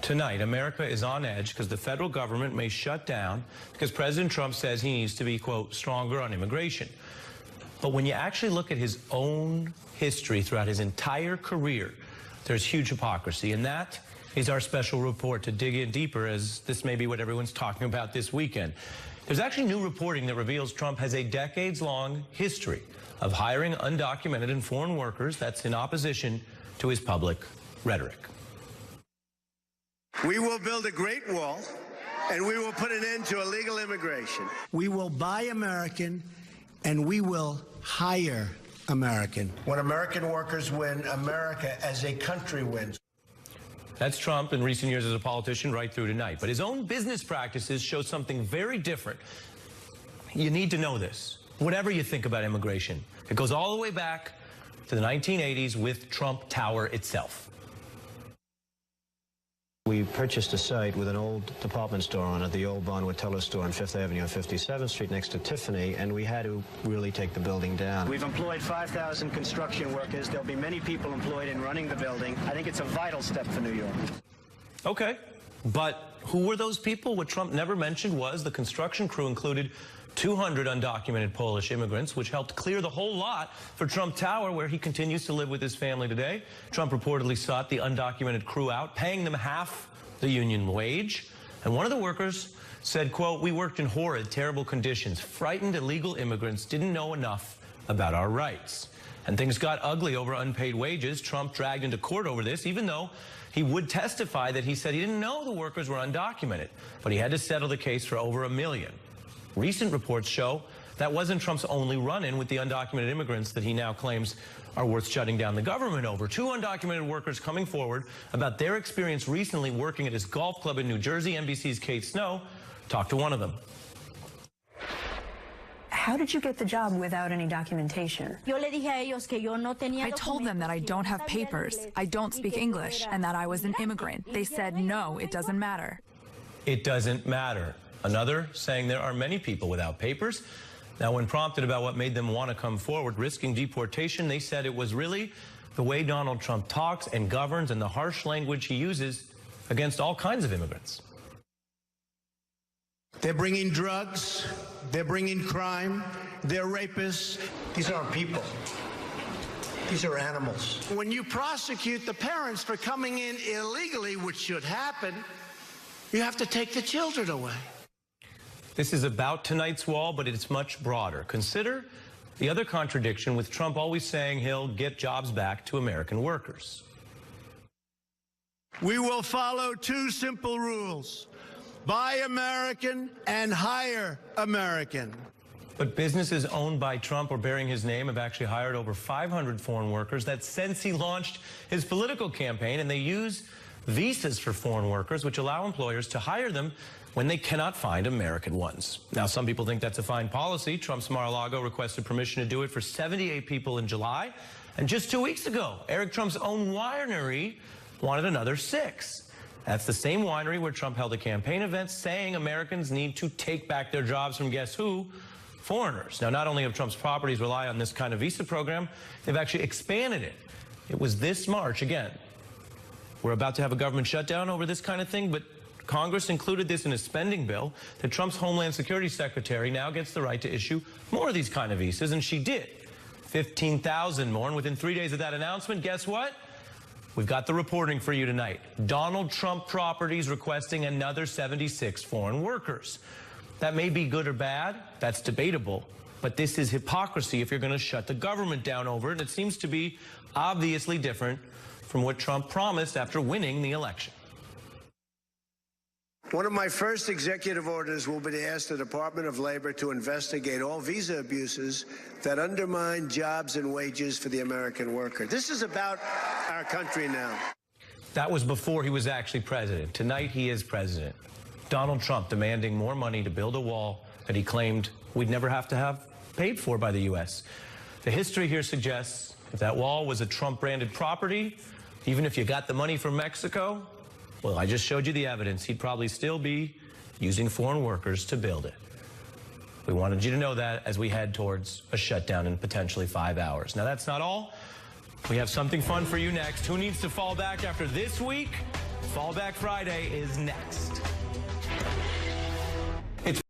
Tonight, America is on edge because the federal government may shut down because President Trump says he needs to be, quote, stronger on immigration. But when you actually look at his own history throughout his entire career, there's huge hypocrisy. And that is our special report to dig in deeper, as this may be what everyone's talking about this weekend. There's actually new reporting that reveals Trump has a decades-long history of hiring undocumented and foreign workers that's in opposition to his public rhetoric. We will build a great wall, and we will put an end to illegal immigration. We will buy American, and we will hire American. When American workers win, America as a country wins. That's Trump in recent years as a politician right through tonight. But his own business practices show something very different. You need to know this. Whatever you think about immigration, it goes all the way back to the 1980s with Trump Tower itself. We purchased a site with an old department store on it, the old Bonwood Teller store on 5th Avenue and 57th Street next to Tiffany, and we had to really take the building down. We've employed 5,000 construction workers. There'll be many people employed in running the building. I think it's a vital step for New York. Okay, but who were those people? What Trump never mentioned was the construction crew included 200 undocumented Polish immigrants, which helped clear the whole lot for Trump Tower, where he continues to live with his family today. Trump reportedly sought the undocumented crew out, paying them half the union wage. And one of the workers said, quote, "We worked in horrid, terrible conditions. Frightened illegal immigrants didn't know enough about our rights." And things got ugly over unpaid wages. Trump dragged into court over this, even though he would testify that he said he didn't know the workers were undocumented, but he had to settle the case for over $1 million. Recent reports show that wasn't Trump's only run-in with the undocumented immigrants that he now claims are worth shutting down the government over. 2 undocumented workers coming forward about their experience recently working at his golf club in New Jersey. NBC's Kate Snow talked to one of them. How did you get the job without any documentation? I told them that I don't have papers, I don't speak English, and that I was an immigrant. They said, no, it doesn't matter. It doesn't matter. Another saying there are many people without papers. Now, when prompted about what made them want to come forward, risking deportation, they said it was really the way Donald Trump talks and governs and the harsh language he uses against all kinds of immigrants. They're bringing drugs. They're bringing crime. They're rapists. These aren't people. These are animals. When you prosecute the parents for coming in illegally, which should happen, you have to take the children away. This is about tonight's wall, but it's much broader. Consider the other contradiction with Trump always saying he'll get jobs back to American workers. We will follow 2 simple rules: buy American and hire American. But businesses owned by Trump or bearing his name have actually hired over 500 foreign workers. That's since he launched his political campaign, and they use visas for foreign workers, which allow employers to hire them when they cannot find American ones. Now, some people think that's a fine policy. Trump's Mar-a-Lago requested permission to do it for 78 people in July. And just 2 weeks ago, Eric Trump's own winery wanted another 6. That's the same winery where Trump held a campaign event saying Americans need to take back their jobs from guess who? Foreigners. Now, not only have Trump's properties rely on this kind of visa program, they've actually expanded it. It was this March, again. We're about to have a government shutdown over this kind of thing, but Congress included this in a spending bill that Trump's Homeland Security Secretary now gets the right to issue more of these kind of visas, and she did. 15,000 more, and within 3 days of that announcement, guess what? We've got the reporting for you tonight. Donald Trump properties requesting another 76 foreign workers. That may be good or bad, that's debatable, but this is hypocrisy if you're going to shut the government down over it, and it seems to be obviously different from what Trump promised after winning the election. One of my first executive orders will be to ask the Department of Labor to investigate all visa abuses that undermine jobs and wages for the American worker. This is about our country now. That was before he was actually president. Tonight he is president. Donald Trump demanding more money to build a wall that he claimed we'd never have to have paid for by the U.S. The history here suggests if that wall was a Trump-branded property, even if you got the money from Mexico, well, I just showed you the evidence. He'd probably still be using foreign workers to build it. We wanted you to know that as we head towards a shutdown in potentially 5 hours. Now, that's not all. We have something fun for you next. Who needs to fall back after this week? Fallback Friday is next.